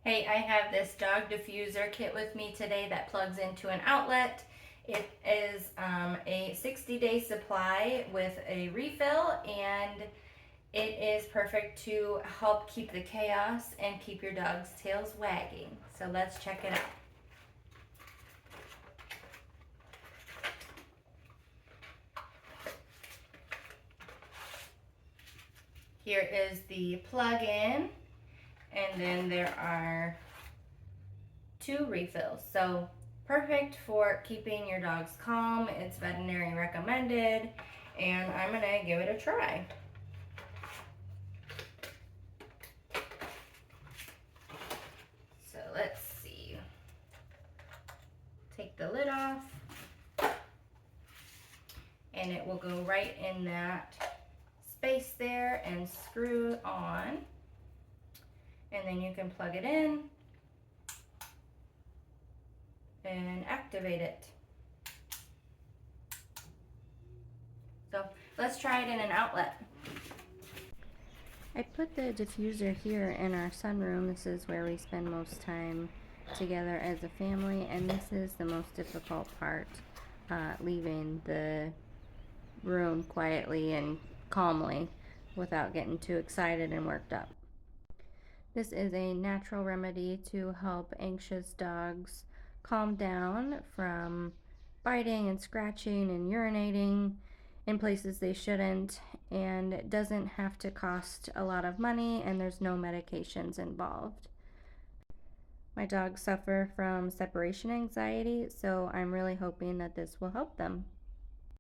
Hey, I have this dog diffuser kit with me today that plugs into an outlet. It is a 60-day supply with a refill, and it is perfect to help keep the chaos and keep your dog's tails wagging. So let's check it out. Here is the plug-in, and then there are 2 refills. So perfect for keeping your dogs calm. It's veterinary recommended, and I'm gonna give it a try. So let's see. Take the lid off, and it will go right in that space there and screw on. And then you can plug it in and activate it. So let's try it in an outlet. I put the diffuser here in our sunroom. This is where we spend most time together as a family, and this is the most difficult part, leaving the room quietly and calmly without getting too excited and worked up. This is a natural remedy to help anxious dogs calm down from biting and scratching and urinating in places they shouldn't, and it doesn't have to cost a lot of money, and there's no medications involved. My dogs suffer from separation anxiety, so I'm really hoping that this will help them.